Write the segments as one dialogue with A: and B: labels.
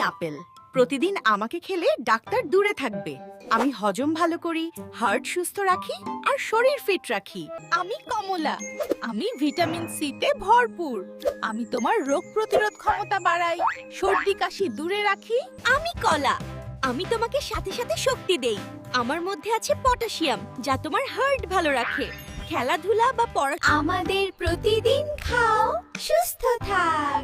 A: Apple. প্রতিদিন আমাকে খেলে ডাক্তার দূরে থাকবে। আমি হজম ভালো করি, হার্ট সুস্থ রাখি আর শরীর ফিট রাখি।
B: আমি কমলা। আমি ভিটামিন সি তে ভরপুর। আমি তোমার রোগ প্রতিরোধ ক্ষমতা বাড়াই, সর্দি কাশি দূরে রাখি।
C: আমি কলা। আমি তোমাকে সাথে সাথে শক্তি দেই। আমার মধ্যে আছে পটাশিয়াম, যা তোমার হার্ট ভালো রাখে। খেলাধুলা বা পড়া
B: আমাদের প্রতিদিন খাও, সুস্থ থাক।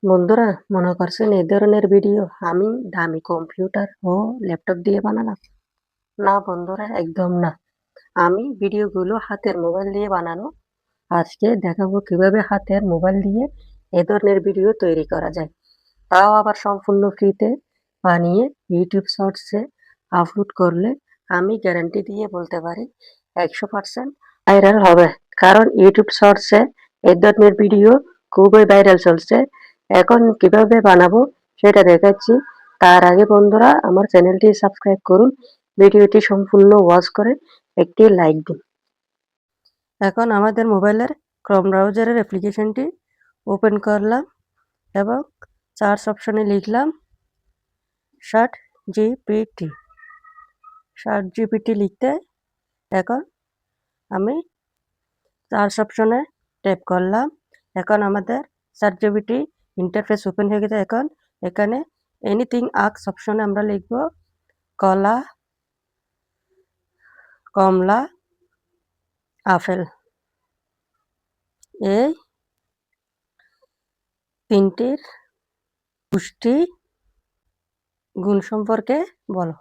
D: বন্ধুরা, মনে করছেন এই ধরনের ভিডিও আমি দামি কম্পিউটার ও ল্যাপটপ দিয়ে বানালাম? না বন্ধুরা, একদম না। আমি ভিডিওগুলো হাতের মোবাইল দিয়ে বানানো। আজকে দেখাবো কিভাবে হাতের মোবাইল দিয়ে এ ধরনের ভিডিও তৈরি করা যায়, তাও আবার সম্পূর্ণ ফ্রিতে বানিয়ে ইউটিউব শর্টসে আপলোড করলে আমি গ্যারান্টি দিয়ে বলতে পারি 100% ভাইরাল হবে। কারণ ইউটিউব শর্টসে এ ধরনের ভিডিও খুবই ভাইরাল চলছে। এখন কিভাবে বানাবো সেটা দেখাচ্ছি। তার আগে বন্ধুরা, আমার চ্যানেলটি সাবস্ক্রাইব করুন, ভিডিওটি সম্পূর্ণ ওয়াচ করে একটি লাইক দিন। এখন আমাদের মোবাইলের ক্রোম ব্রাউজারের অ্যাপ্লিকেশনটি ওপেন করলাম এবং সার্চ অপশনে লিখলাম চ্যাট জিপিটি লিখতে এখন আমি সার্চ অপশনে ট্যাপ করলাম। এখন আমাদের চ্যাট জিপিটি ইন্টারফেস ওপেন হয়ে গেছে। এখন এখানে এনিথিং আস্ক অপশনে আমরা লিখব কলা, কমলা, আপেল, এই তিনটির পুষ্টি গুণ সম্পর্কে বলো।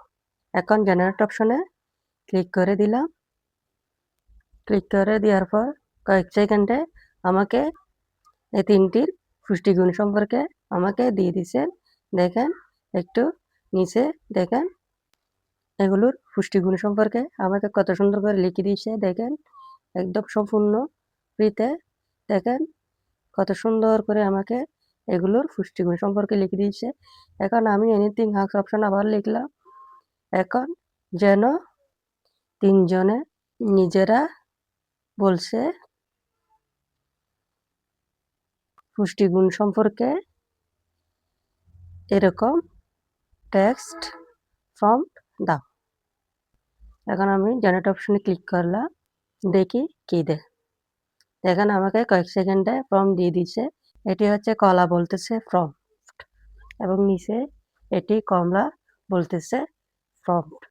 D: এখন জেনারেট অপশনে ক্লিক করে দিলাম। ক্লিক করে দেওয়ার পর কয়েক সেকেন্ডে আমাকে এই তিনটির পুষ্টিগুণ সম্পর্কে আমাকে দিয়ে দিচ্ছেন। দেখেন একটু নিচে দেখেন এগুলোর পুষ্টিগুণ সম্পর্কে আমাকে কত সুন্দর করে লিখে দিয়েছে। দেখেন একদম সম্পূর্ণ ফ্রিতে। দেখেন কত সুন্দর করে আমাকে এগুলোর পুষ্টিগুণ সম্পর্কে লিখে দিয়েছে। এখন আমি এনিথিং আস্ক অপশন আবার লিখলাম। এখন যেন তিনজনে নিজেরা বলছে পুষ্টিগুণ সম্পর্কে এরকম টেক্সট প্রম্পট দাও। এখন আমি জেনারেট অপশনে ক্লিক করলাম, দেখি কি দেয়। দেখেন আমাকে কয়েক সেকেন্ডে প্রম্পট দিয়ে দিচ্ছে। এটি হচ্ছে কলা বলতেছে প্রম্পট, এবং নিচে এটি কমলা বলতেছে প্রম্পট,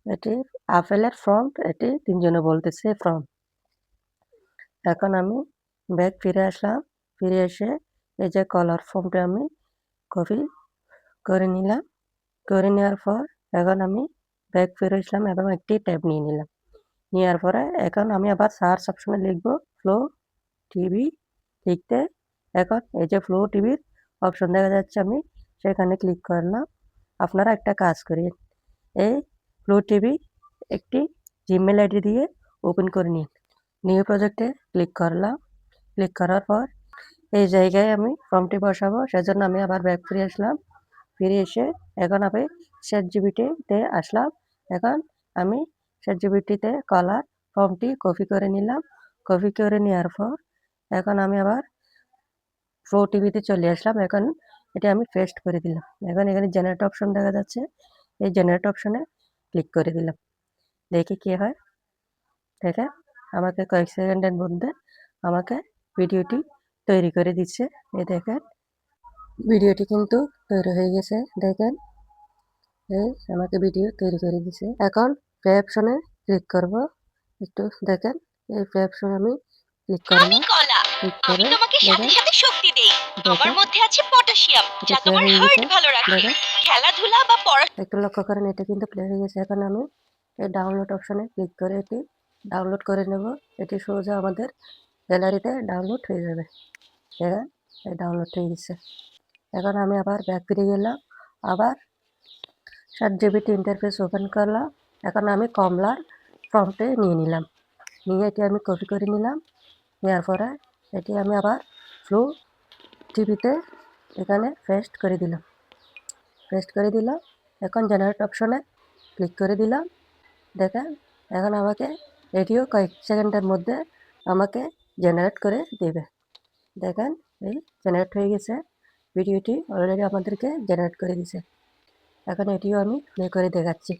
D: এটি আপেলের প্রম্পট, এটি তিনজনে বলতেছে প্রম্পট। এখন আমি ব্যাক ফিরে আসলাম। ফিরে এসে এই যে কলার ফর্মটা আমি কপি করে নিলাম। করে নেওয়ার পর এখন আমি ব্যাক ফিরে আসলাম এবং একটি ট্যাব নিয়ে নিলাম। নেওয়ার পরে এখন আমি আবার সার্চ অপশনে লিখব ফ্লো টিভি লিখতে। এখন এই যে ফ্লো টিভির অপশন দেখা যাচ্ছে, আমি সেখানে ক্লিক করলাম। আপনারা একটা কাজ করেন, এই ফ্লো টিভি একটি জিমেল আইডি দিয়ে ওপেন করে নিন। নিউ প্রজেক্টে ক্লিক করলাম। ক্লিক করার পর এই জায়গায় আমি ফর্মটি বসাবো, সেজন্য আমি আবার ব্যাক ফিরে আসলাম। ফিরে এসে এখন আমি চ্যাট জিপিটিতে আসলাম। এখন আমি চ্যাট জিপিটিতে কলার ফর্মটি কপি করে নিলাম। কপি করে নেওয়ার পর এখন আমি আবার ফ্লো টিভিতে চলে আসলাম। এখন এটা আমি পেস্ট করে দিলাম। এখন এখানে জেনারেট অপশন দেখা যাচ্ছে, এই জেনারেট অপশনে ক্লিক করে দিলাম। দেখি কি হয়। দেখেন আমাকে কয়েক সেকেন্ডের মধ্যে আমাকে ভিডিওটি তৈরি করে দিচ্ছে। এই দেখেন ভিডিওটি কিন্তু তৈরি হয়ে গেছে। দেখেন এই আমাকে ভিডিও তৈরি করে দিছে। এখন প্লে অপশনে ক্লিক করব। একটু দেখেন এই প্লে অপশনে আমি ক্লিক
C: আমি
D: করলাম।
C: কলা।
D: ক্লিক
C: আমি
D: করে
C: তোমাকে সাথে
D: দেখেন
C: সাথে শক্তি দেই। আমার
D: দেখেন
C: মধ্যে আছে পটাশিয়াম,
D: এটা
C: যা
D: প্লে
C: তোমার
D: হয়ে
C: হার্ট
D: গেছে।
C: ভালো রাখে।
D: দেখেন
C: খেলাধুলা বা পড়া
D: একটু লক্ষ্য করেন, এটা কিন্তু প্লে হয়ে গেছে। এখন আমি এই ডাউনলোড অপশনে ক্লিক করে এটি ডাউনলোড করে নেব। এটি সোজা আমাদের গ্যালারিতে ডাউনলোড হয়ে যাবে। দেখেন এই ডাউনলোড হয়ে গেছে। এখন আমি আবার ব্যাক ফিরে গেলাম। আবার চ্যাট জিপিটি ইন্টারফেস ওপেন করলাম। এখন আমি কমলার প্রম্পটে নিয়ে নিলাম। নিয়ে এটি আমি কপি করে নিলাম। নেওয়ার পরে এটি আমি আবার ফ্লো টিভিতে এখানে পেস্ট করে দিলাম। পেস্ট করে দিলাম। এখন জেনারেট অপশনে ক্লিক করে দিলাম। দেখেন এখন আমাকে এটিও কয়েক সেকেন্ডের মধ্যে আমাকে জেনারেট করে দেবে। দেখেন এই জেনারেট হয়ে গেছে। ভিডিওটি অলরেডি আমাদেরকে জেনারেট করে দিছে। এখন এটিও আমি প্লে করে দেখাচ্ছি।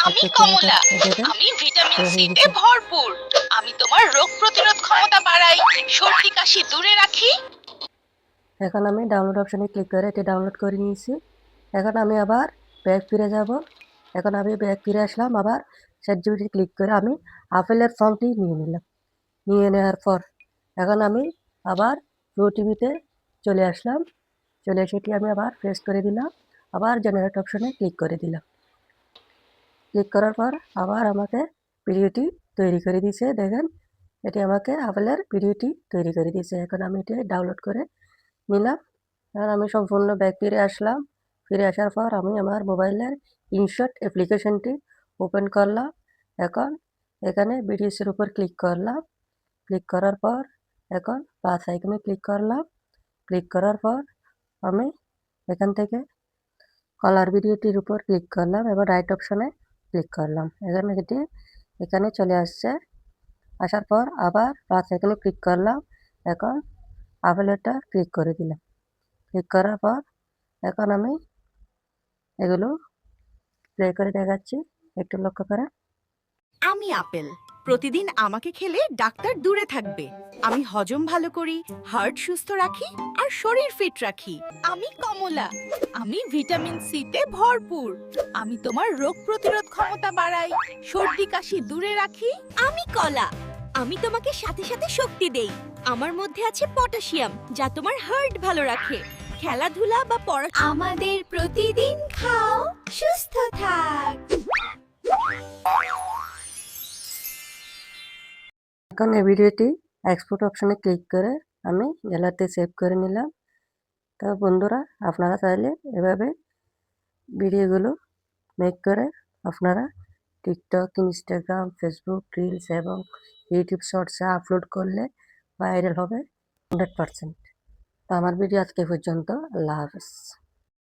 B: আমি
D: একটু খেয়াল
B: কমলা,
D: করে দেখেন
B: আমি ভিটামিন
D: প্লে হয়ে
B: সিতে
D: গেছে।
B: ভরপুর। আমি তোমার রোগ প্রতিরোধ ক্ষমতা বাড়াই, সর্দি কাশি দূরে রাখি।
D: এখন আমি ডাউনলোড অপশনে ক্লিক করে এটি ডাউনলোড করে নিয়েছি। এখন আমি আবার ব্যাক ফিরে যাব। এখন আমি ব্যাক ফিরে আসলাম, আবার ChatGPT ক্লিক করে আমি আপেলের ফর্মটি নিয়ে নিলাম। নিয়ে নেওয়ার পর এখন আমি আবার প্রো টিভিতে চলে আসলাম। চলে এসে এটি আমি আবার প্রেস করে দিলাম। আবার জেনারেট অপশনে ক্লিক করে দিলাম। ক্লিক করার পর আবার আমাকে ভিডিওটি তৈরি করে দিয়েছে। দেখেন এটি আমাকে আপেলের ভিডিওটি তৈরি করে দিয়েছে। এখন আমি এটি ডাউনলোড করে নিলাম। এখন আমি সম্পূর্ণ ব্যাক ফিরে আসলাম। ফিরে আসার পর আমি আমার মোবাইলের ইনশট অ্যাপ্লিকেশনটি ওপেন করলাম। এখন এখানে ভিডিওসের উপর ক্লিক করলাম। ক্লিক করার পর এখন প্লাস আইকনে ক্লিক করলাম। ক্লিক করার পর আমি এখান থেকে কলার ভিডিওটির উপর ক্লিক করলাম এবং রাইট অপশনে ক্লিক করলাম। এখানে এটি এখানে চলে আসছে। আসার পর আবার প্লাস আইকনে ক্লিক করলাম। এখন আপেলেরটা ক্লিক করে দিলাম। ক্লিক করার পর এখন আমি এগুলো প্লে করে দেখাচ্ছি, একটু লক্ষ্য করে।
A: আমি আপেল। প্রতিদিন আমাকে খেলে ডাক্তার দূরে থাকবে। আমি হজম ভালো করি, হার্ট সুস্থ রাখি আর শরীর ফিট রাখি।
B: আমি কমলা, আমি ভিটামিন সিতে ভরপুর। আমি তোমার রোগ প্রতিরোধ ক্ষমতা বাড়াই, সর্দি কাশি দূরে রাখি।
C: আমি কলা, আমি তোমাকে সাথে সাথে শক্তি দেই। আমার মধ্যে আছে পটাশিয়াম, যা তোমার হার্ট ভালো রাখে। খেলাধুলা বা পড়াশোনা আমাদের প্রতিদিন খাও, সুস্থ থাক।
D: এখন এই ভিডিওটি এক্সপোর্ট অপশনে ক্লিক করে আমি গ্যালারিতে সেভ করে নিলাম। তো বন্ধুরা, আপনারা চাইলে এভাবে ভিডিওগুলো মেক করে আপনারা টিকটক, ইনস্টাগ্রাম, ফেসবুক রিলস এবং ইউটিউব শর্টসে আপলোড করলে ভাইরাল হবে 100%। তো আমার ভিডিও আজকে পর্যন্ত। আল্লাহ হাফেজ।